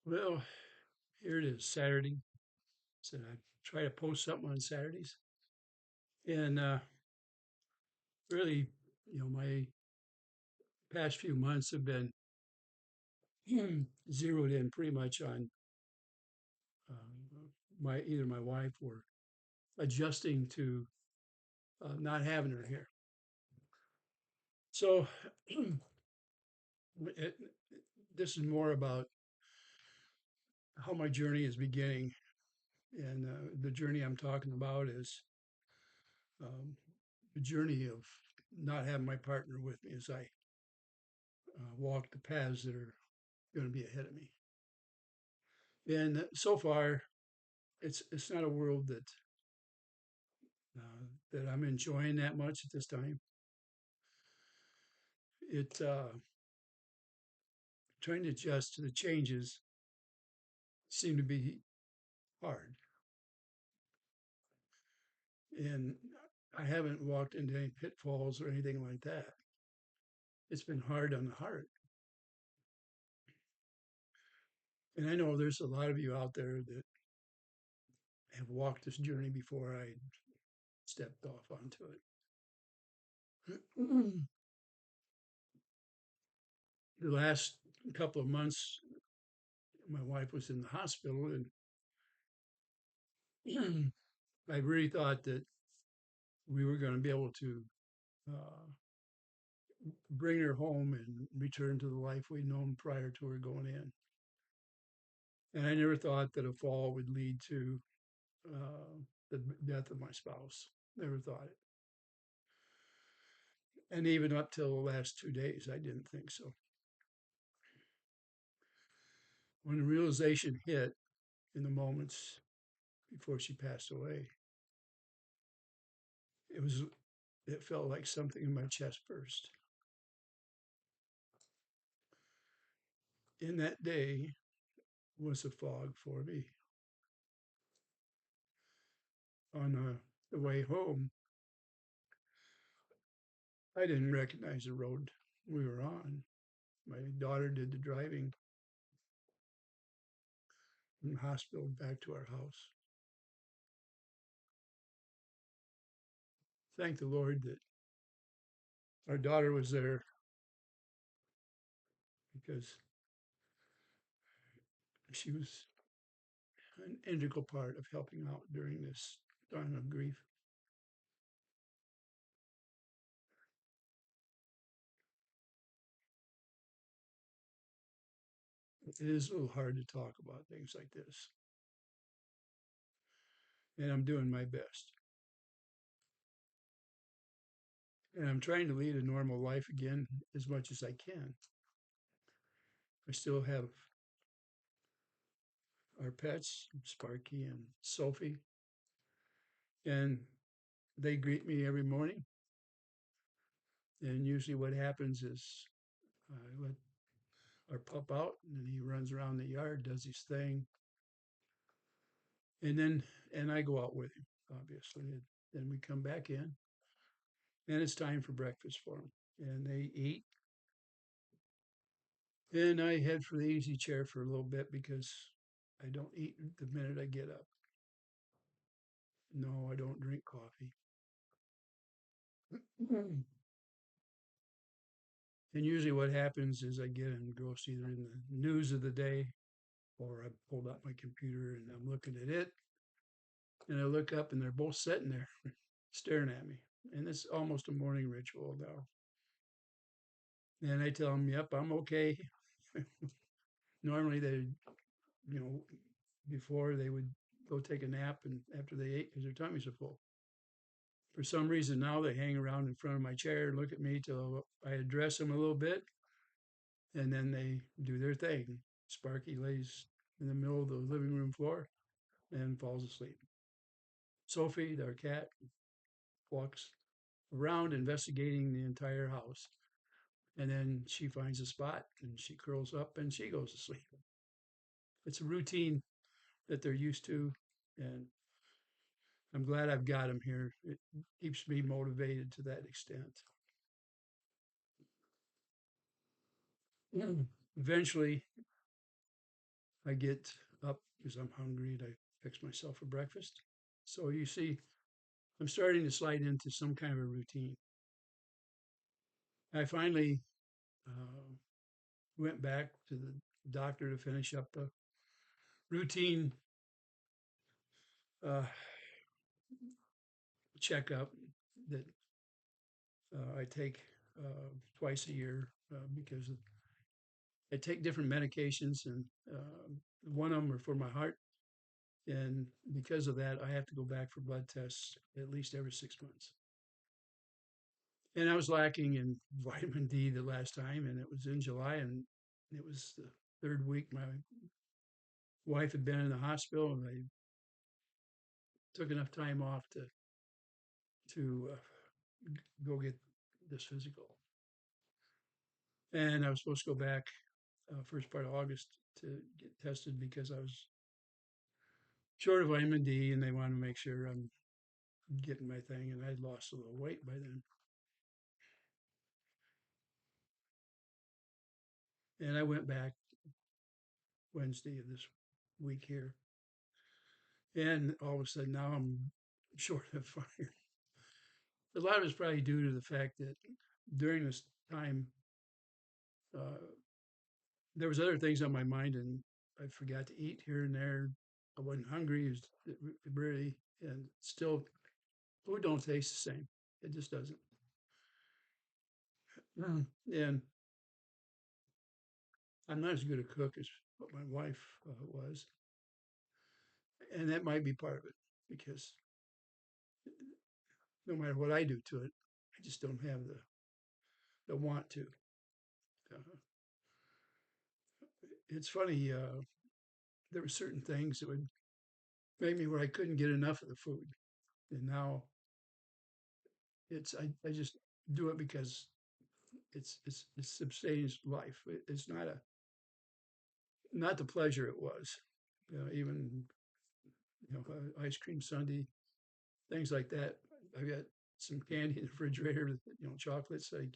Well, here it is, Saturday. So I try to post something on Saturdays. And really, my past few months have been zeroed in pretty much on my either my wife or adjusting to not having her here. So it, this is more about how my journey is beginning. And the journey I'm talking about is um, the journey of not having my partner with me as I walk the paths that are going to be ahead of me. And so far, it's not a world that I'm enjoying that much at this time. It Trying to adjust to the changes seem to be hard, and I haven't walked into any pitfalls or anything like that. It's been hard on the heart, and I know there's a lot of you out there that have walked this journey before I stepped off onto it. The last couple of months, my wife was in the hospital, and I really thought that we were going to be able to uh, bring her home and return to the life we'd known prior to her going in. And I never thought that a fall would lead to the death of my spouse. Never thought it. And even up till the last 2 days, I didn't think so. When the realization hit in the moments before she passed away, it was it felt like something in my chest burst. In that day was a fog for me. On the way home, I didn't recognize the road we were on. My daughter did the driving from the hospital back to our house. Thank the Lord that our daughter was there because she was an integral part of helping out during this time of grief. It is a little hard to talk about things like this, and I'm doing my best. And I'm trying to lead a normal life again as much as I can. I still have our pets, Sparky and Sophie, and they greet me every morning. And usually, what happens is I let our pup out, and he runs around the yard, does his thing, and then I go out with him, obviously. And then we come back in, and it's time for breakfast for them, and they eat. And I head for the easy chair for a little bit because I don't eat the minute I get up. No, I don't drink coffee. And usually, what happens is I get engrossed either in the news of the day or I pulled out my computer and I'm looking at it. And I look up and they're both sitting there staring at me. And it's almost a morning ritual now. And I tell them, yep, I'm okay. Normally, you know, before they would go take a nap and after they ate because their tummies are full. For some reason, now they hang around in front of my chair and look at me till I address them a little bit, and then they do their thing. Sparky lays in the middle of the living room floor and falls asleep. Sophie, our cat, walks around investigating the entire house. And then she finds a spot and she curls up and she goes to sleep. It's a routine that they're used to. And I'm glad I've got them here. It keeps me motivated to that extent. Eventually, I get up because I'm hungry and I fix myself for breakfast. So you see, I'm starting to slide into some kind of a routine. I finally uh, went back to the doctor to finish up a routine uh, checkup that I take twice a year because I take different medications, and one of them are for my heart. And because of that, I have to go back for blood tests at least every 6 months. And I was lacking in vitamin D the last time, and it was in July, and it was the third week my wife had been in the hospital, and I took enough time off to go get this physical. And I was supposed to go back first part of August to get tested because I was short of vitamin D, and they wanted to make sure I'm getting my thing. And I'd lost a little weight by then. And I went back Wednesday of this week here, and all of a sudden now I'm short of fire. A lot of it's probably due to the fact that during this time, uh, there was other things on my mind, and I forgot to eat here and there. I wasn't hungry, really, and still, food don't taste the same. It just doesn't. And I'm not as good a cook as what my wife was, and that might be part of it because no matter what I do to it, I just don't have the want to. Uh, it's funny. There were certain things that would make me where I couldn't get enough of the food, and now I just do it because it's sustains life. It's not the pleasure it was. Even ice cream sundae, things like that. I've got some candy in the refrigerator, chocolates I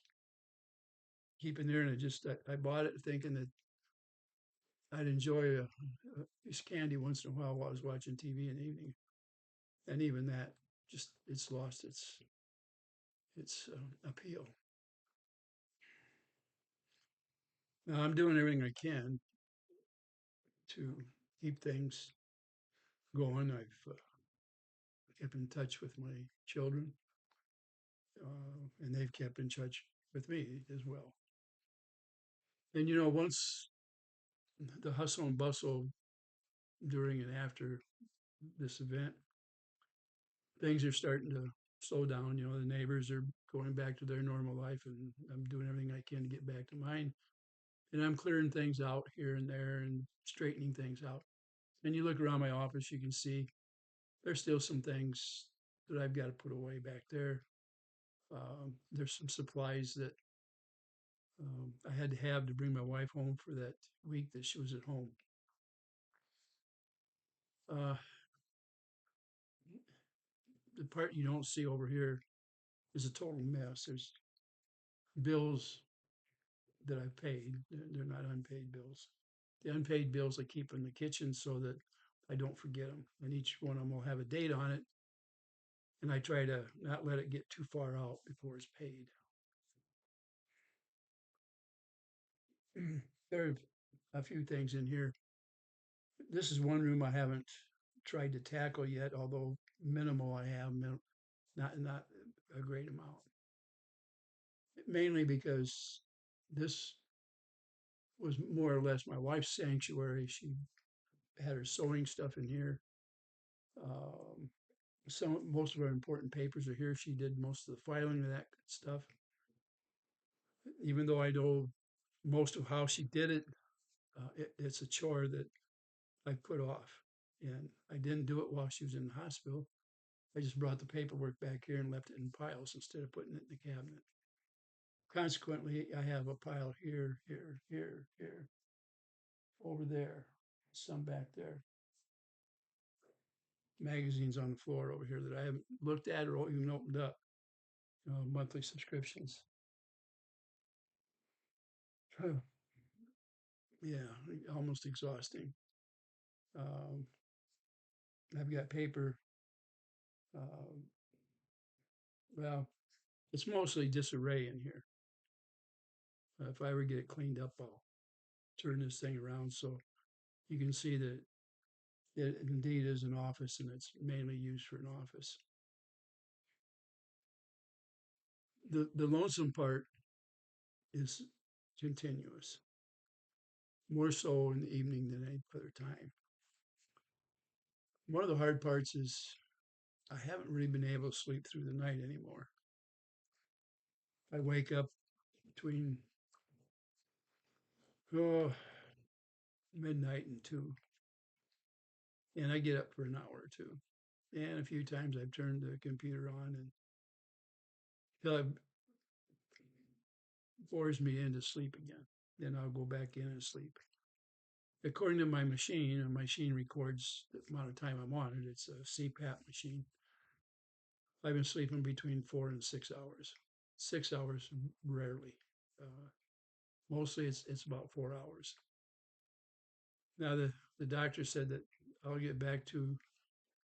keep in there, and I bought it thinking that I'd enjoy a piece of candy once in a while I was watching TV in the evening, and even that just it's lost its appeal. Now I'm doing everything I can to keep things going. I've kept in touch with my children, and they've kept in touch with me as well. And once the hustle and bustle during and after this event, things are starting to slow down. The neighbors are going back to their normal life, and I'm doing everything I can to get back to mine. And I'm clearing things out here and there and straightening things out. And you look around my office, you can see there's still some things that I've got to put away back there. There's some supplies that I had to have to bring my wife home for that week that she was at home. Uh, the part you don't see over here is a total mess. There's bills that I've paid. They're not unpaid bills. The unpaid bills I keep in the kitchen so that I don't forget them. And each one of them will have a date on it. And I try to not let it get too far out before it's paid. There are a few things in here. This is one room I haven't tried to tackle yet, although minimal I have, not a great amount. Mainly because this was more or less my wife's sanctuary. She had her sewing stuff in here. Um, most of our important papers are here. She did most of the filing of that stuff. Even though I know most of how she did it, it's a chore that I put off. And I didn't do it while she was in the hospital. I just brought the paperwork back here and left it in piles instead of putting it in the cabinet. Consequently, I have a pile here, here, here, here, over there, some back there. Magazines on the floor over here that I haven't looked at or even opened up. Monthly subscriptions. Yeah, almost exhausting. Um, I've got paper. Uh, well, it's mostly disarray in here. If I ever get it cleaned up, I'll turn this thing around so you can see that it indeed is an office and it's mainly used for an office. The lonesome part is continuous, more so in the evening than any other time. One of the hard parts is I haven't really been able to sleep through the night anymore. I wake up between oh, midnight and 2, and I get up for an hour or two. And a few times I've turned the computer on and till it bores me into sleep again. Then I'll go back in and sleep. According to my machine records the amount of time I'm on it. It's a CPAP machine. I've been sleeping between 4 and 6 hours. 6 hours rarely. Uh, Mostly it's about 4 hours. Now the doctor said that I'll get back to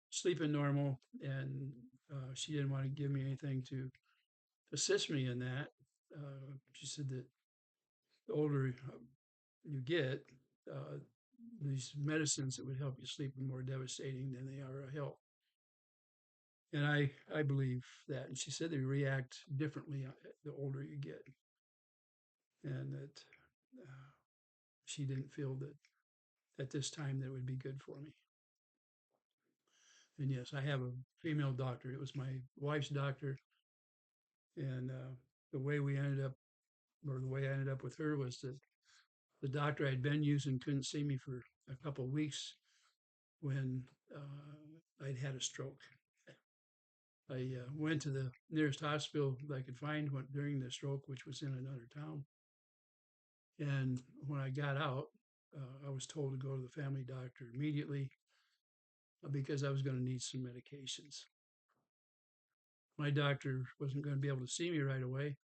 sleeping normal, and she didn't want to give me anything to assist me in that. She said that the older you get, uh, these medicines that would help you sleep are more devastating than they are a help. And I believe that. And she said they react differently the older you get, and that she didn't feel that at this time that it would be good for me. And yes, I have a female doctor. It was my wife's doctor, and the way we ended up, or the way I ended up with her, was that the doctor I'd been using couldn't see me for a couple of weeks when I'd had a stroke. I went to the nearest hospital that I could find during the stroke, which was in another town. And when I got out, I was told to go to the family doctor immediately because I was going to need some medications. My doctor wasn't going to be able to see me right away.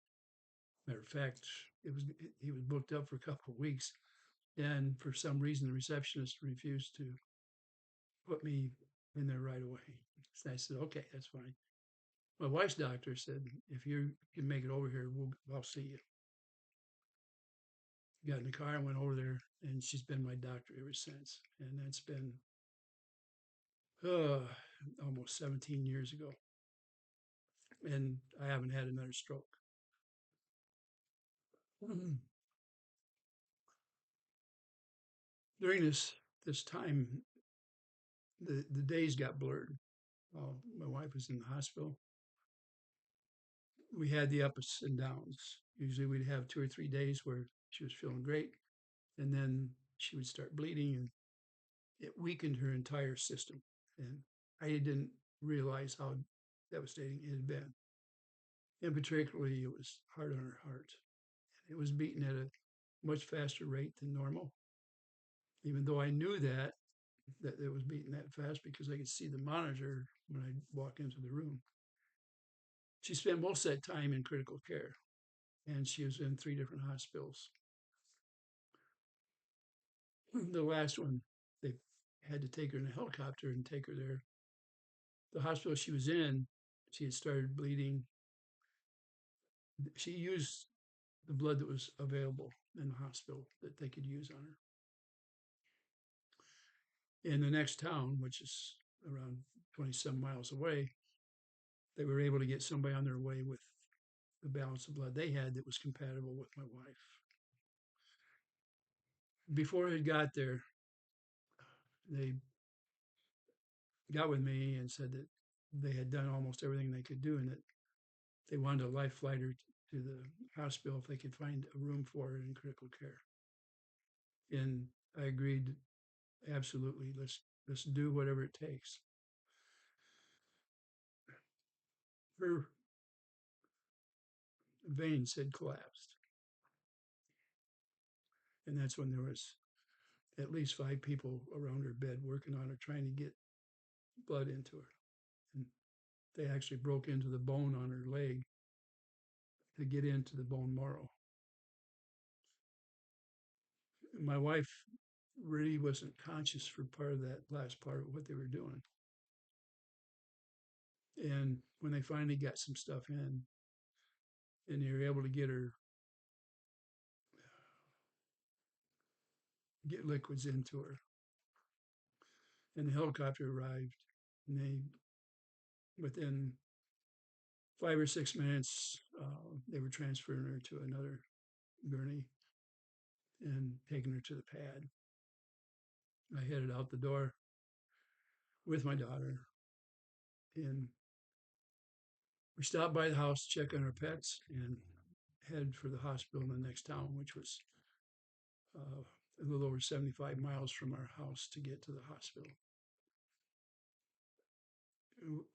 Matter of fact, he was booked up for a couple of weeks, and for some reason, the receptionist refused to put me in there right away. So I said, "Okay, that's fine." My wife's doctor said, "If you can make it over here, I'll see you." Got in the car and went over there, and she's been my doctor ever since. And that's been uh, almost 17 years ago, and I haven't had another stroke. During this time, the days got blurred. While my wife was in the hospital, we had the ups and downs. Usually, we'd have 2 or 3 days where she was feeling great, and then she would start bleeding, and it weakened her entire system. And I didn't realize how devastating it had been. And particularly, it was hard on her heart. It was beating at a much faster rate than normal, even though I knew that it was beating that fast because I could see the monitor when I walk into the room. She spent most of that time in critical care, and she was in 3 different hospitals. The last one, they had to take her in a helicopter and take her there. The hospital she was in, she had started bleeding. She used the blood that was available in the hospital that they could use on her. In the next town, which is around 27 miles away, they were able to get somebody on their way with the balance of blood they had that was compatible with my wife. Before it got there, they got with me and said that they had done almost everything they could do and that they wanted a life flighter to the hospital if they could find a room for her in critical care. And I agreed, absolutely, let's do whatever it takes. Her veins had collapsed, and that's when there was at least 5 people around her bed working on her, trying to get blood into her. And they actually broke into the bone on her leg to get into the bone marrow. My wife really wasn't conscious for part of that last part of what they were doing. And when they finally got some stuff in and they were able to get her, get liquids into her, and the helicopter arrived, and they, within 5 or 6 minutes, they were transferring her to another gurney and taking her to the pad. I headed out the door with my daughter, and we stopped by the house to check on our pets and head for the hospital in the next town, which was a little over 75 miles from our house to get to the hospital.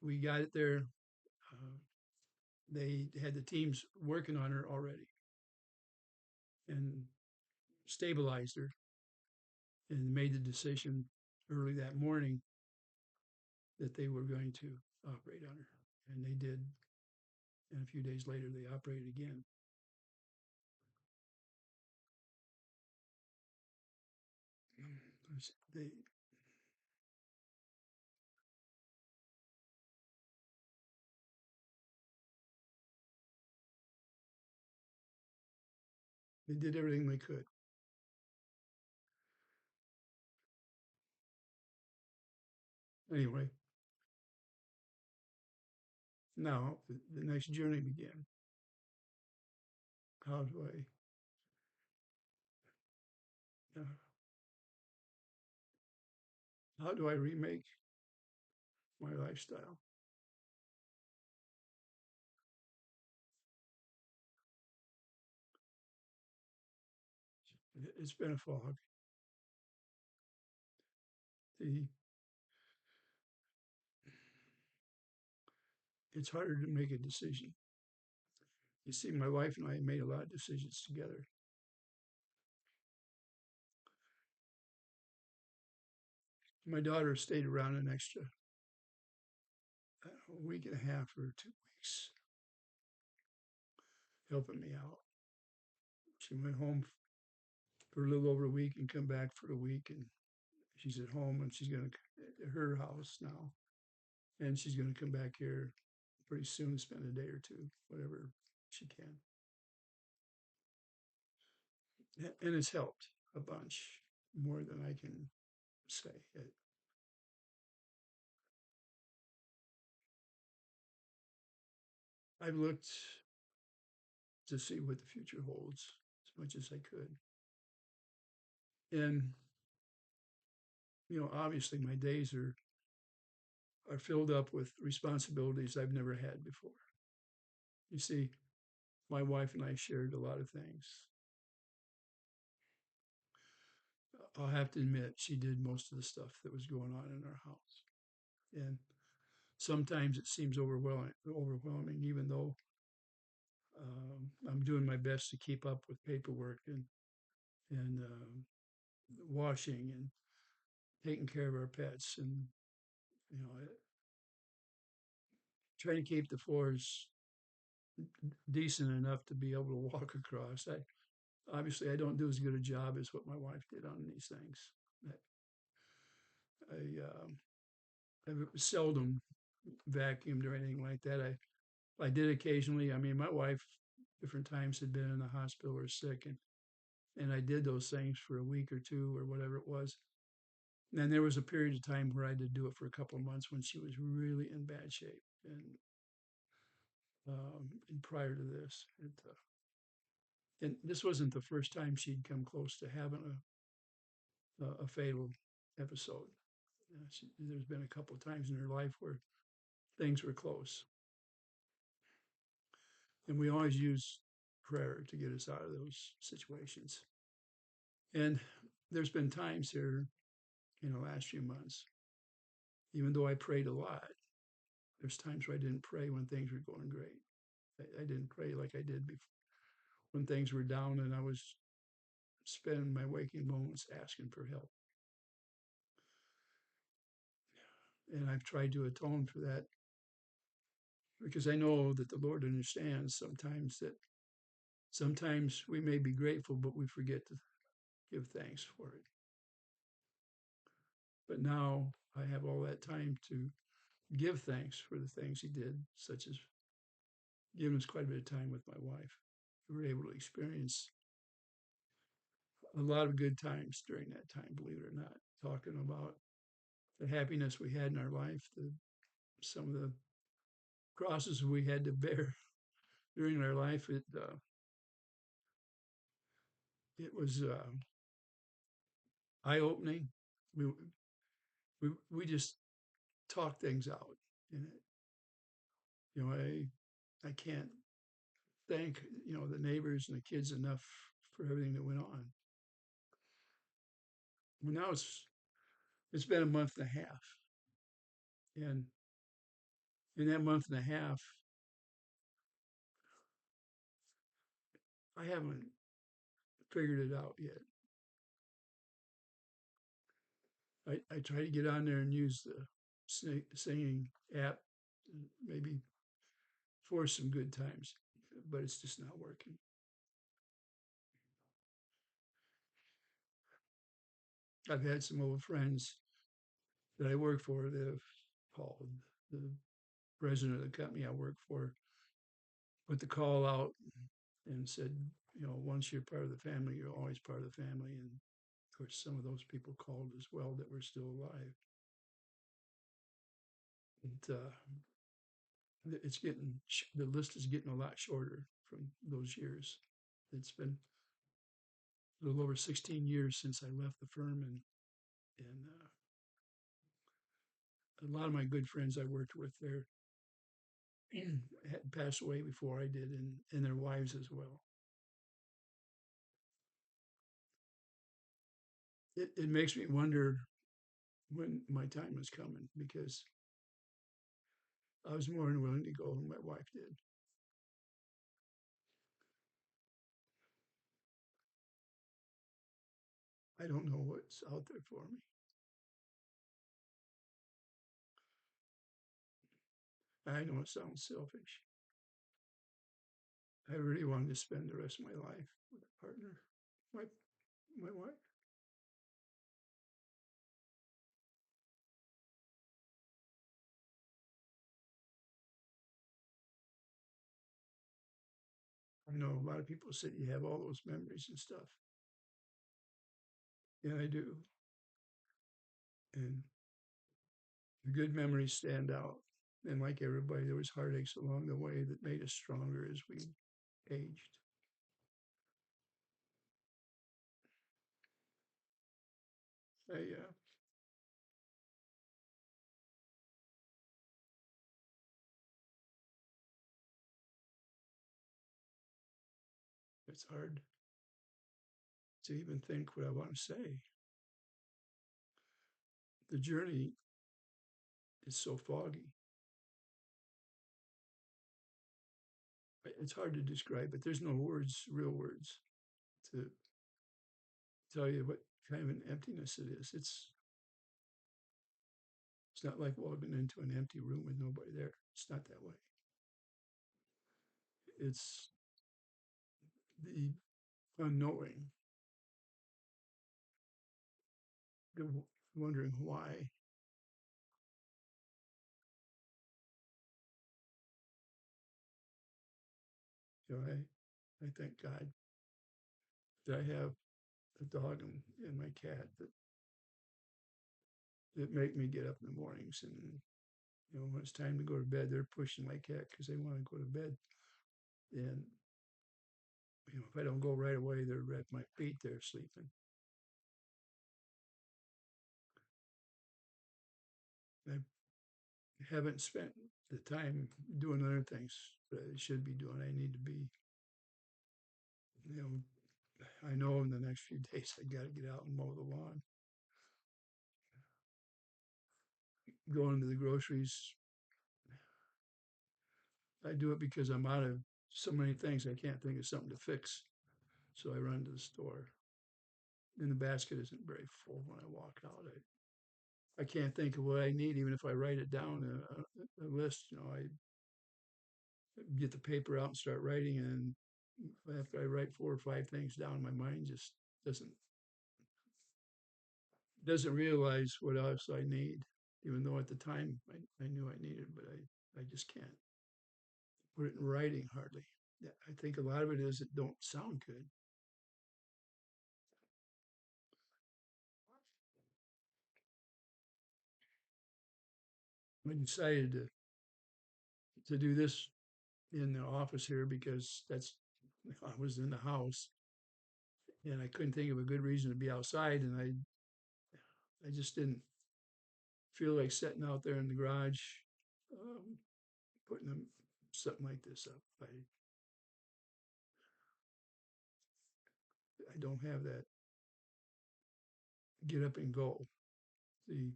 We got it there. Uh, they had the teams working on her already and stabilized her and made the decision early that morning that they were going to operate on her. And they did. And a few days later, they operated again. They, they did everything they could. Anyway, now the next journey began. How do uh, how do I remake my lifestyle? It's been a fog. The, it's harder to make a decision. You see, my wife and I made a lot of decisions together. My daughter stayed around an extra week and a half or 2 weeks, helping me out. She went home for a little over a week and come back for a week, and she's at home and she's going to her house now, and she's going to come back here pretty soon, spend a day or two, whatever she can. And it's helped a bunch more than I can say. I've looked to see what the future holds as much as I could. And, obviously my days are filled up with responsibilities I've never had before. You see, my wife and I shared a lot of things. I'll have to admit, she did most of the stuff that was going on in our house. And sometimes it seems overwhelming, even though I'm doing my best to keep up with paperwork and washing and taking care of our pets and you know trying to keep the floors decent enough to be able to walk across. I don't do as good a job as what my wife did on these things. I seldom vacuumed or anything like that. I did occasionally. I mean, my wife different times had been in the hospital or sick, and I did those things for a week or two or whatever it was. And then there was a period of time where I did do it for a couple of months when she was really in bad shape, and prior to this, and this wasn't the first time she'd come close to having a fatal episode. There's been a couple of times in her life where things were close, and we always use prayer to get us out of those situations. And there's been times here in the last few months, even though I prayed a lot, there's times where I didn't pray when things were going great. I didn't pray like I did before when things were down and I was spending my waking moments asking for help. And I've tried to atone for that because I know that the Lord understands sometimes we may be grateful, but we forget to give thanks for it. But now I have all that time to give thanks for the things he did, such as giving us quite a bit of time with my wife. We were able to experience a lot of good times during that time, believe it or not, talking about the happiness we had in our life, some of the crosses we had to bear during our life. It was eye opening. We, we just talked things out in it. You know, I can't thank the neighbors and the kids enough for everything that went on. Well, now it's been a month and a half, and in that month and a half, I haven't figured it out yet. I try to get on there and use the singing app, maybe for some good times, but it's just not working. I've had some old friends that I work for that have called. The president of the company I work for put the call out and said, once you're part of the family, you're always part of the family. And of course, some of those people called as well that were still alive. And, it's getting the list is getting a lot shorter from those years. It's been a little over 16 years since I left the firm, and a lot of my good friends I worked with there had passed away before I did, and their wives as well. It makes me wonder when my time is coming because I was more than willing to go than my wife did. I don't know what's out there for me. I know it sounds selfish. I really wanted to spend the rest of my life with a partner, my my wife. I know a lot of people say you have all those memories and stuff. Yeah, I do. And the good memories stand out. And like everybody, there was heartaches along the way that made us stronger as we aged. It's hard to even think what I want to say. The journey is so foggy. It's hard to describe, but there's no words, real words, to tell you what kind of an emptiness it is. It's not like walking into an empty room with nobody there. It's not that way. It's the unknowing, the wondering why. I thank God that I have a dog and my cat that make me get up in the mornings. And when it's time to go to bed, they're pushing my cat because they want to go to bed. And if I don't go right away, they're at my feet there sleeping. I haven't spent the time doing other things that I should be doing. I need to be, you know, I know in the next few days I got to get out and mow the lawn. Going to the groceries, I do it because I'm out of so many things. I can't think of something to fix. So I run to the store. And the basket isn't very full when I walk out. I can't think of what I need, even if I write it down a list. I get the paper out and start writing, and after I write 4 or 5 things down, my mind just doesn't doesn't realize what else I need, even though at the time I knew I needed, but I just can't put it in writing hardly. Yeah, I think a lot of it is it don't sound good. I decided to do this in the office here because that's I was in the house and I couldn't think of a good reason to be outside, and I just didn't feel like sitting out there in the garage, um, putting something like this up. I don't have that get up and go. The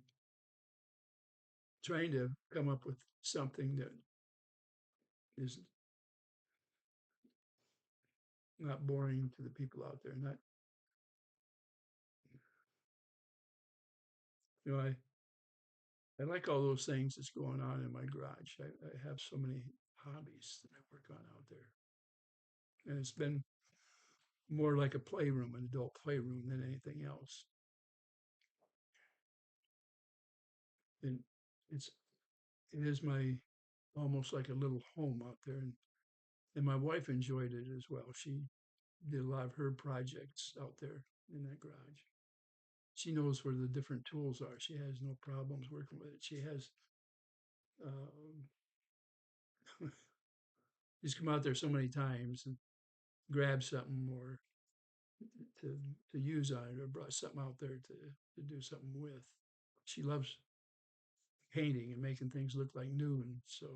trying to come up with something that is not boring to the people out there. Not, you know, I like all those things that's going on in my garage. I have so many hobbies that I work on out there, and it's been more like a playroom, an adult playroom, than anything else. And it's it is my almost like a little home out there, and my wife enjoyed it as well. She did a lot of her projects out there in that garage. She knows where the different tools are. She has no problems working with it. She has um, she's come out there so many times and grabbed something or to to use on it or brought something out there to do something with. She loves painting and making things look like new, and so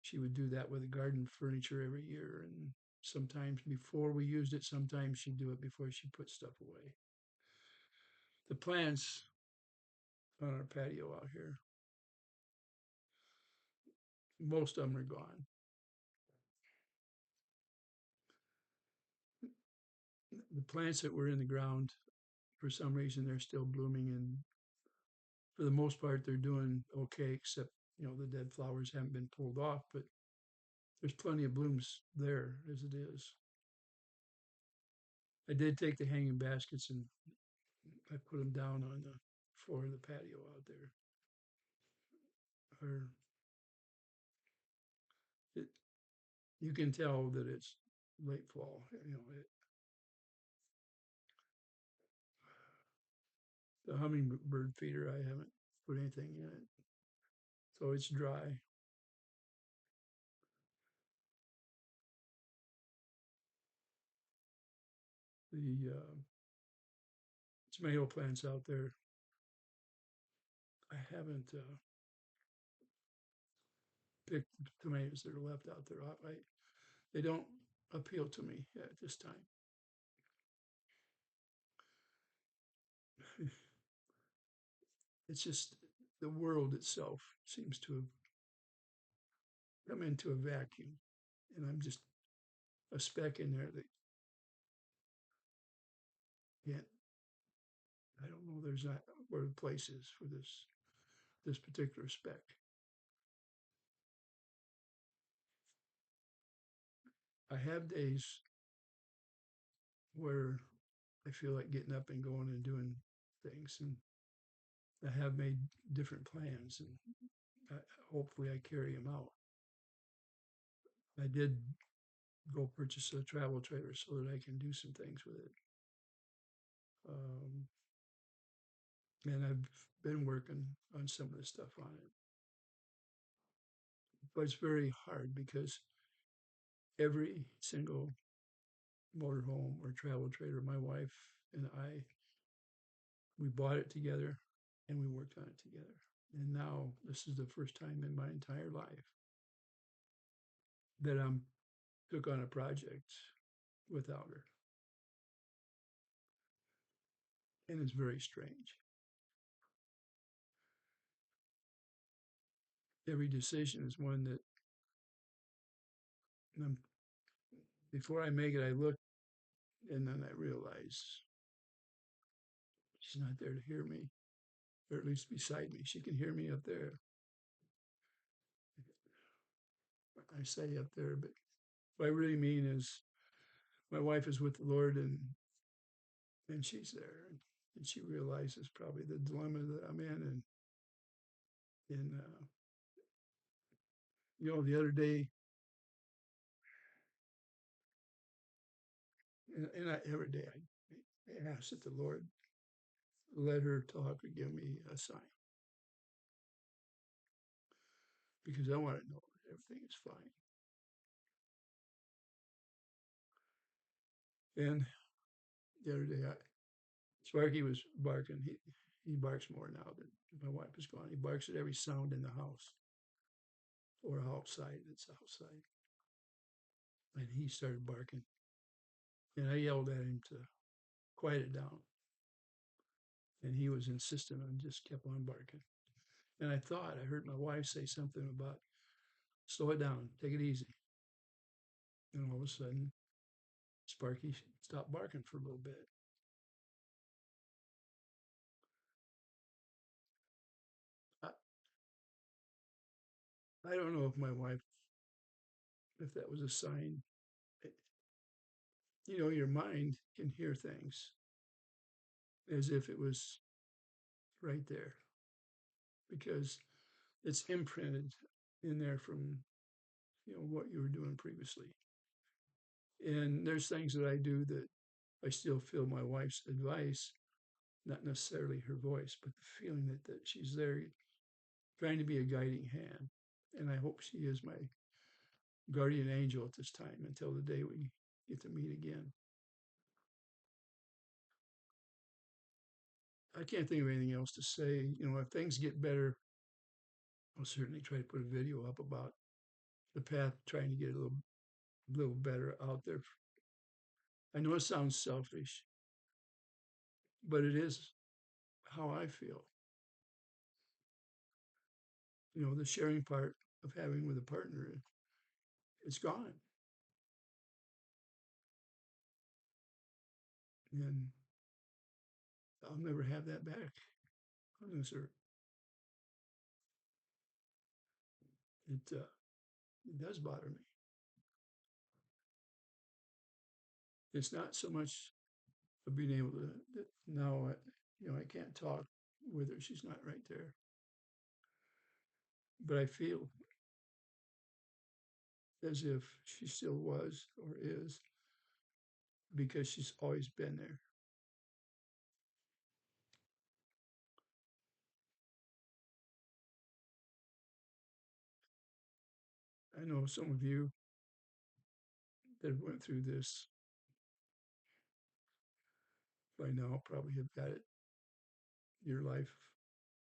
she would do that with the garden furniture every year. And sometimes before we used it, sometimes she'd do it before she put stuff away. The plants on our patio out here, most of them are gone. The plants that were in the ground, for some reason, they're still blooming, and for the most part, they're doing okay, except the dead flowers haven't been pulled off, but there's plenty of blooms there as it is. I did take the hanging baskets and I put them down on the floor of the patio out there. Or it, you can tell that it's late fall. The hummingbird feeder, I haven't put anything in it, so it's dry. The tomato plants out there, I haven't picked tomatoes that are left out there. They don't appeal to me at this time. It's just the world itself seems to have come into a vacuum, and I'm just a speck in there that can't. I don't know. There's not where the place is for this particular speck. I have days where I feel like getting up and going and doing things, and I have made different plans, and I, hopefully I carry them out. I did go purchase a travel trailer so that I can do some things with it. Um, and I've been working on some of the stuff on it, but it's very hard because every single motorhome or travel trailer, my wife and I, we bought it together and we worked on it together. And now this is the first time in my entire life that I'm took on a project without her. And it's very strange. Every decision is one that I'm, before I make it, I look and then I realize she's not there to hear me, or at least beside me. She can hear me up there. I say up there, but what I really mean is my wife is with the Lord and she's there. and she realizes probably the dilemma that I'm in. And the other day, and every day I ask that the Lord let her talk or give me a sign because I want to know that everything is fine. And the other day, Sparky was barking. He barks more now that my wife is gone. He barks at every sound in the house or outside. It's outside. And he started barking. And I yelled at him to quiet it down. And he was insistent and just kept on barking. And I thought I heard my wife say something about slow it down, take it easy. And all of a sudden, Sparky stopped barking for a little bit. I, I don't know if my wife, if that was a sign. Your mind can hear things as if it was right there because it's imprinted in there from what you were doing previously. And there's things that I do that I still feel my wife's advice, not necessarily her voice, but the feeling that she's there trying to be a guiding hand. And I hope she is my guardian angel at this time until the day we get to meet again. I can't think of anything else to say. If things get better, I'll certainly try to put a video up about the path, trying to get a little better out there. I know it sounds selfish, but it is how I feel. The sharing part of having with a partner, it's gone. And I'll never have that back on this earth. It does bother me. It's not so much of being able to, now, I can't talk with her. She's not right there. But I feel as if she still was or is because she's always been there. I know some of you that went through this by now probably have got it, your life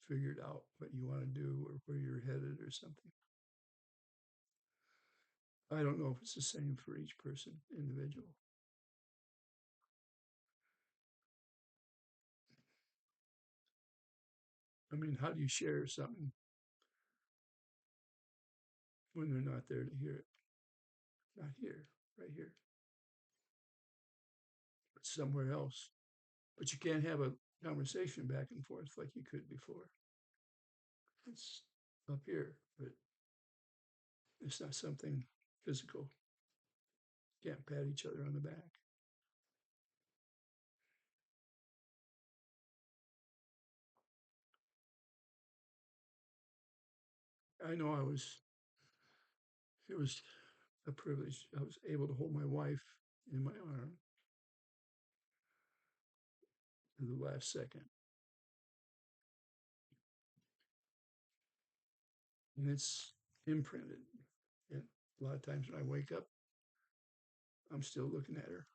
figured out, what you want to do or where you're headed or something. I don't know if it's the same for each person, individual. I mean, how do you share something when they're not there to hear it? Not here, right here, but somewhere else. But you can't have a conversation back and forth like you could before. It's up here, but it's not something physical. Can't pat each other on the back. I know it was a privilege. I was able to hold my wife in my arm to the last second. And it's imprinted. And a lot of times when I wake up, I'm still looking at her.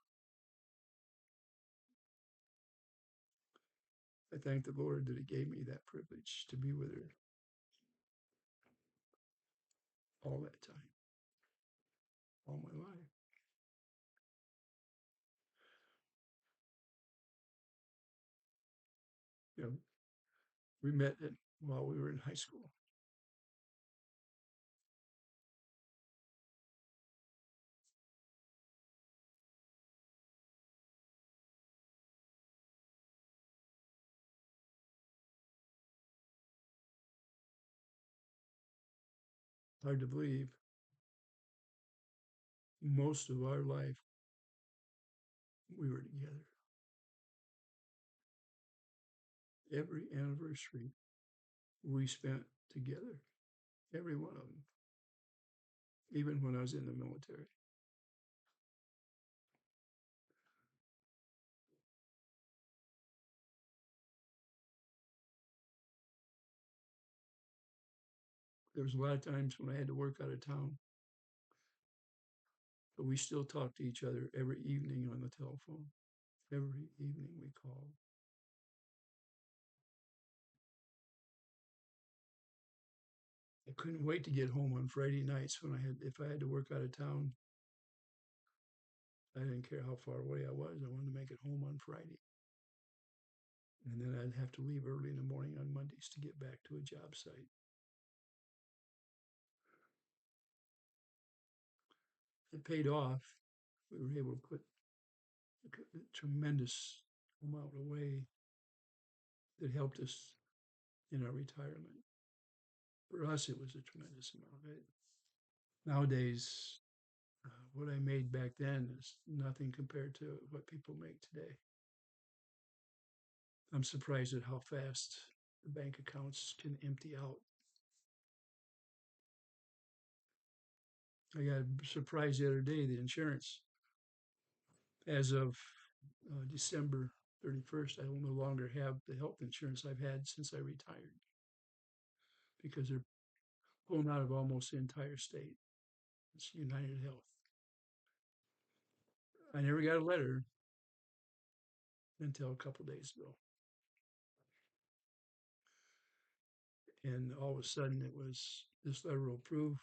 I thank the Lord that He gave me that privilege to be with her all that time, all my life. You know, we met while we were in high school. Hard to believe. Most of our life, we were together. every anniversary we spent together, every one of them, even when I was in the military. There was a lot of times when I had to work out of town, but we still talked to each other every evening on the telephone. Every evening we called. I couldn't wait to get home on Friday nights when if I had to work out of town. I didn't care how far away I was. I wanted to make it home on Friday. And then I'd have to leave early in the morning on Mondays to get back to a job site. It paid off. We were able to put a tremendous amount away that helped us in our retirement. For us, it was a tremendous amount. Nowadays, what I made back then is nothing compared to what people make today. I'm surprised at how fast the bank accounts can empty out. I got surprised the other day, the insurance, as of December 31st, I will no longer have the health insurance I've had since I retired because they're pulling out of almost the entire state. It's United Health. I never got a letter until a couple days ago. And all of a sudden, it was this letter will prove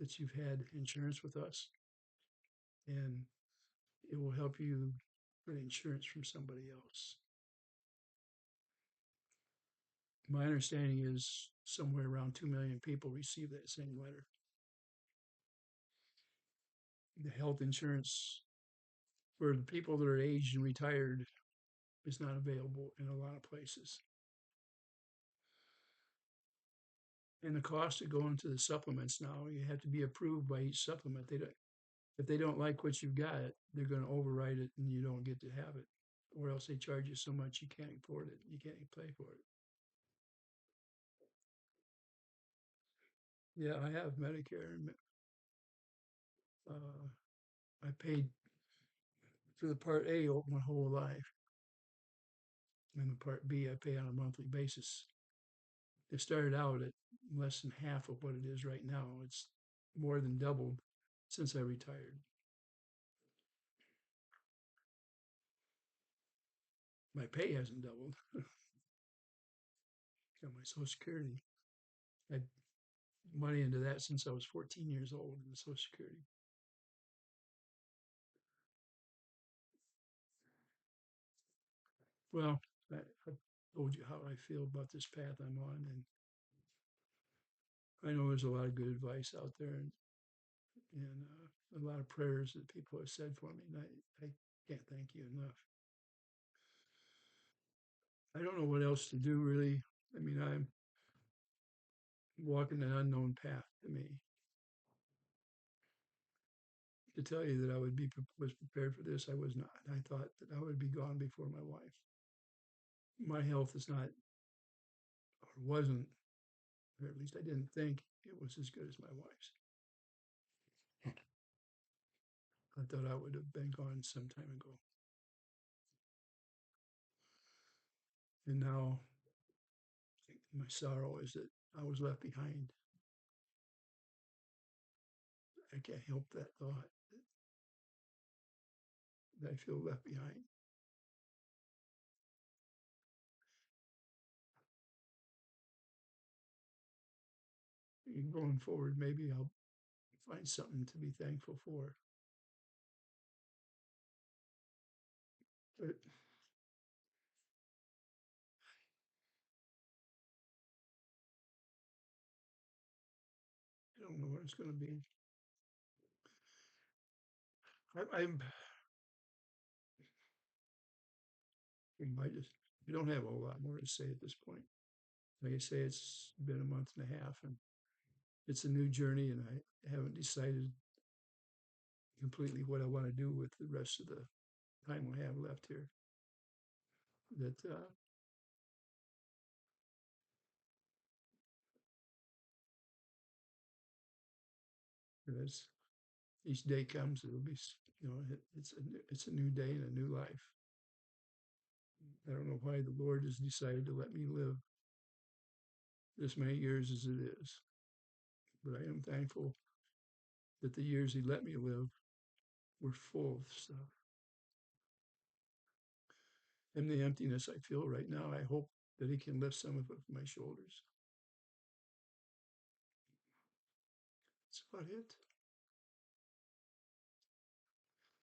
that you've had insurance with us and it will help you get insurance from somebody else. My understanding is somewhere around 2 million people receive that same letter. The health insurance for the people that are aged and retired is not available in a lot of places. And the cost of going to the supplements now, you have to be approved by each supplement. If they don't like what you've got, they're going to override it and you don't get to have it. Or else they charge you so much you can't afford it. You can't pay for it. Yeah, I have Medicare. Uh, I paid for the Part A my whole life. And the Part B, I pay on a monthly basis. It started out at less than half of what it is right now. It's more than doubled since I retired. My pay hasn't doubled. Got my Social Security. I had money into that since I was 14 years old in Social Security. Well, I told you how I feel about this path I'm on, and I know there's a lot of good advice out there, and a lot of prayers that people have said for me, and I can't thank you enough. I don't know what else to do really. I mean, I'm walking an unknown path to me. To tell you that I was prepared for this, I was not. I thought that I would be gone before my wife. My health is not, or wasn't, or at least I didn't think it was as good as my wife's. I thought I would have been gone some time ago. And now my sorrow is that I was left behind. I can't help that thought that I feel left behind. And going forward, maybe I'll find something to be thankful for. But I don't know what it's going to be. I'm, I just, we don't have a whole lot more to say at this point. Like I say, it's been a month and a half and it's a new journey and I haven't decided completely what I want to do with the rest of the time we have left here. That And as each day comes, it'll be, it's a new day and a new life. I don't know why the Lord has decided to let me live this many years as it is, but I am thankful that the years He let me live were full of stuff. And the emptiness I feel right now, I hope that He can lift some of it from my shoulders. That's about it.